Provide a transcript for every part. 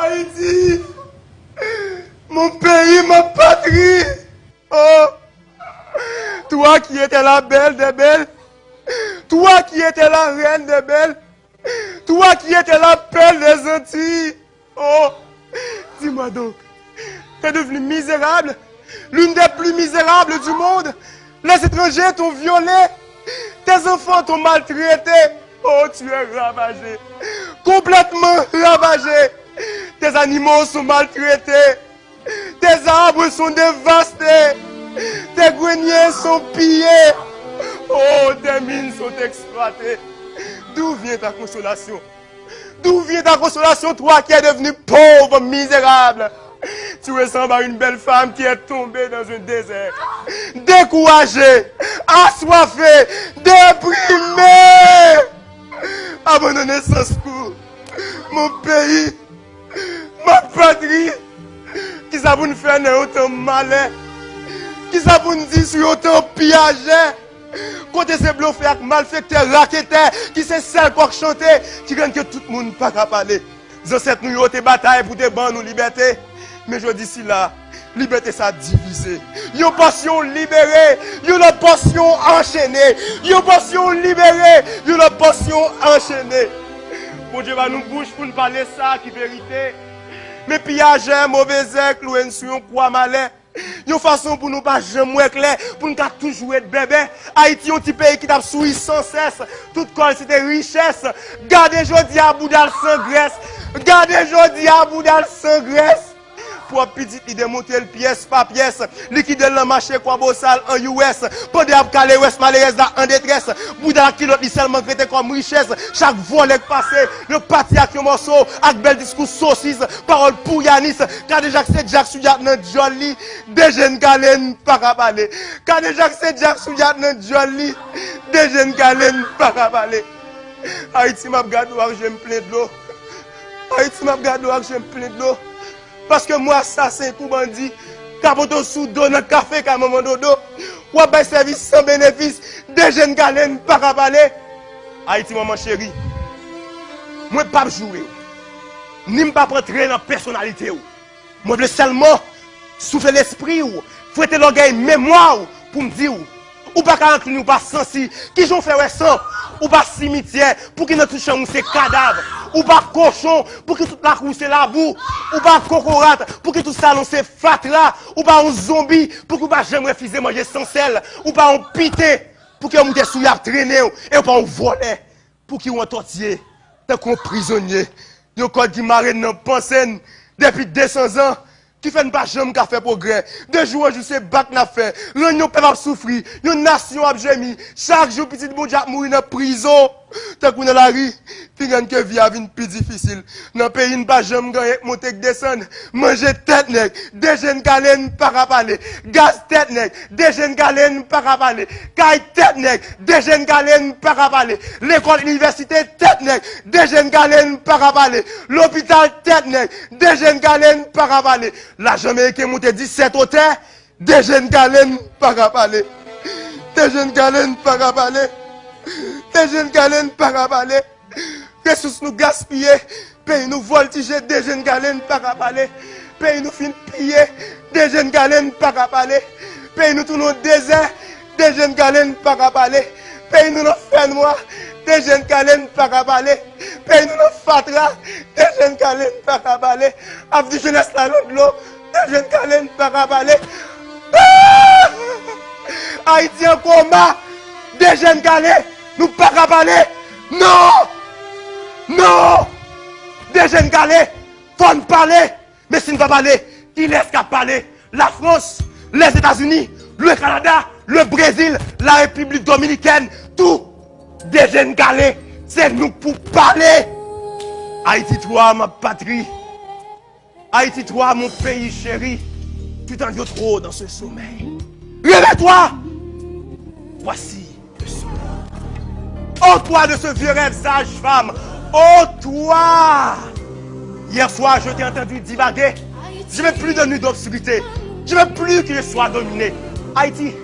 Haïti, mon pays, ma patrie. Oh, toi qui étais la belle des belles, toi qui étais la reine des belles, toi qui étais la perle des Antilles. Oh, dis-moi donc, t'es devenu misérable, l'une des plus misérables du monde. Les étrangers t'ont violé, tes enfants t'ont maltraité. Oh, tu es ravagé, complètement ravagé. Tes animaux sont maltraités, tes arbres sont dévastés, tes greniers sont pillés. Oh, tes mines sont exploitées. D'où vient ta consolation? D'où vient ta consolation, toi qui es devenu pauvre, misérable? Tu ressembles à une belle femme qui est tombée dans un désert, découragée, assoiffée, déprimée, abandonnée sans secours. Mon pays, ma patrie, qui ça vous fait autant malin, qui ça vous dit sur autant piégé, côté ces bluffeurs, malfaiteurs, raquetteurs, qui c'est celle pour chanter, qui gagne que tout le monde pas qu'à parler. Ils ont cette nous te bataille pour te ban nous liberté. Mais je dis si là, liberté ça divisé. Une passion libérée, une passion enchaînée, une passion libérée, une passion enchaînée. Bon Dieu va nous bouche pour nous parler ça qui vérité. Mais pillage, mauvais aigle, ou sur un quoi malin. Une façon pour nous pas jamais clair, pour nous toujours être bébé. Haïti, un petit pays qui t'a souri sans cesse. Tout corps c'était richesse. Gardez jodi à Boudal sans graisse. Gardez jodi à Boudal sans graisse. Pour petit, il démonter le pièce par pièce. Liquide le marché, quoi, beau sale en US. Pendant à caler West malheureuse là en détresse. Bouddha qui l'autre, seulement traité comme richesse. Chaque volet passé, le parti avec un morceau, avec bel discours saucisse, parole pour Yanis. Quand déjà c'est Jack Souyat dans Jolly, des jeunes galènes par à parler. Quand déjà c'est Jack Souyat dans Jolly, des jeunes galènes par à parler. Haïti m'a regardé, j'aime plein de l'eau. Haïti m'a regardé, j'aime plein de l'eau. Parce que moi, assassin, tout bandit, capote sous dos dans le café, comme maman dodo, ou un service sans bénéfice, des jeunes galènes, pas à parler. Haïti, maman chérie, moi, pas jouer, ni pas rentrer dans la personnalité. Moi, je veux seulement souffler l'esprit, fouetter l'orgueil, mémoire, pour me dire, ou pas qu'à nous pas sensi, qui j'en fait ça, ou pas cimetière, pour qu'ils ne touchent pas ces cadavres, ou pas cochon, pour que toute la cour c'est la boue, ou pas cocorate, pour que tout ça c'est fatra, ou pas un zombie, pour que pas jamais refuser manger sans sel, ou pas un pité, pour que vous êtes sous la traîner, et pas un volet, pour qu'ils ont tortillé, tant qu'on prisonnier, yon code qui marine dans pensée, depuis 200 ans, qui fait pas jamais qu'à faire progrès. De jour en jour, c'est bac n'a fait. L'union peut pas souffrir. Une nation a gémi. Chaque jour, petit bon Jack mourir dans prison. Tant qu'on est la rue, puis gagne que vie a une plus difficile. Dans le pays, pas jamais gagner, monter, descendre. Manger tête nègre. Des jeunes galènes par à parler. Gaz tête nègre. Des jeunes galènes par à parler. Caille tête nègre. Des jeunes galènes par à parler. L'école, université tête nègre. Des jeunes galènes par à parler. L'hôpital tête nègre. Des jeunes galènes par à parler. La Jamaïque est montée 17 hôtels. Des jeunes galènes par à parler. Des jeunes galènes par à parler. Des jeunes galènes par à parler. Ressources nous gaspillées. Pays nous voltiger. Des jeunes galènes par à parler. Pays nous fin piller. Des jeunes galènes par à parler. Pays nous tournons désert. Des jeunes galènes par à parler. Pays nous fait noir. Des jeunes galènes par à parler. Pays nous fatra. Des jeunes galènes par à parler. Avec du jeunesse là de l'eau. Des jeunes galènes par à parler. Haïti en combat. Des jeunes galènes. Nous pas qu'à parler. Non! Non! Des jeunes galets, faut nous parler. Mais si nous ne pas parler, qui laisse qu'à parler? La France, les États-Unis, le Canada, le Brésil, la République Dominicaine, tout. Des jeunes galets, c'est nous pour parler. Haïti, toi, ma patrie. Haïti, toi, mon pays chéri. Tu t'en viens trop dans ce sommeil. Réveille-toi! Voici le sommeil. Oh toi de ce vieux rêve sage-femme, oh toi! Hier soir, je t'ai entendu divaguer. Je ne veux plus de nuit d'obscurité. Je ne veux plus qu'il soit dominé. Haïti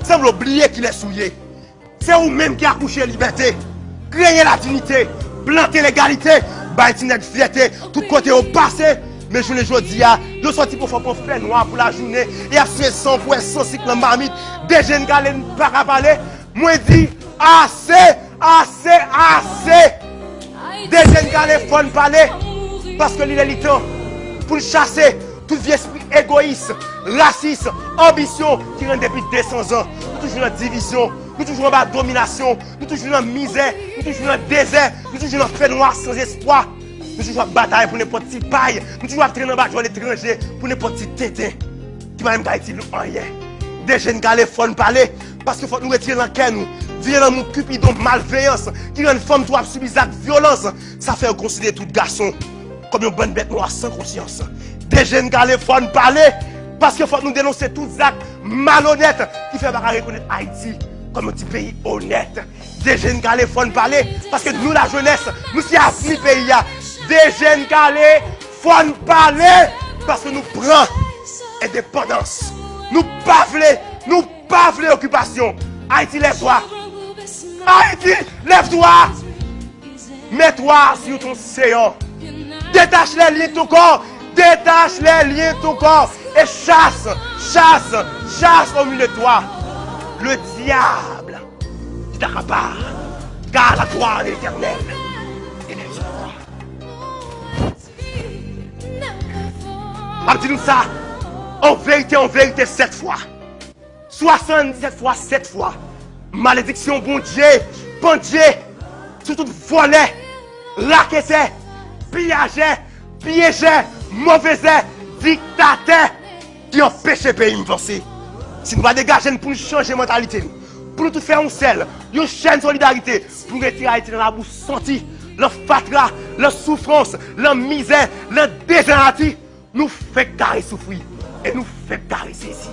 semble oublier qu'il est souillé. C'est vous-même qui a couché la liberté, créé la dignité, planté l'égalité, bah une net fierté, tout côté au passé. Mais je le dis, ils sorti pour faire un fait noir pour la journée. Et à 100 pour 100 cycles en marmite. Des jeunes gars ne pas parler. Moi dis assez. Des jeunes gars ne font parler. Parce que l'île est temps pour chasser tout vieux esprit égoïste, raciste, ambition qui rend depuis 200 ans. Nous toujours dans division, nous toujours dans domination, nous toujours dans misère, nous toujours dans désert, nous toujours dans fait noir sans espoir. Nous toujours bataille pour n'importe qui paille, nous toujours traîner dans bataille l'étranger pour n'importe qui tété. Qui m'a même dit rien. Des jeunes gars les font parler parce qu'il faut nous retirer dans cœur nous. Violent mon cupidon malveillance qui rend une femme toi subir cette violence, ça fait considérer tout garçon comme une bonne bête noire sans conscience. Des jeunes gars les font parler parce qu'il faut nous dénoncer tous les actes malhonnêtes qui fait reconnaître Haïti comme un petit pays honnête. Des jeunes gars les font parler parce que nous la jeunesse, nous sommes avenir pays. Des jeunes gars les font parler parce que nous prenons indépendance. Nous pas voulons occupation. Haïti lève-toi. Haïti lève-toi. Mets-toi sur ton séant. Détache les liens de ton corps. Détache les liens de ton corps. Et chasse au milieu de toi. Le diable qui t'accapare. Car la gloire de l'Éternel. Dis-nous ça. En vérité, 7 fois. 77 fois, 7 fois. Malédiction, bon Dieu, surtout voler, raqueter, piéger, mauvais dictateur qui empêche le pays d'avancer. Si nous ne dégager pour nous changer de mentalité, pour nous tout faire un seul, une chaîne de solidarité, pour retirer Haïti dans la bouche sentie, la fatra, la souffrance, la misère, la dégénération, nous fait carré souffrir et nous fait carré saisir.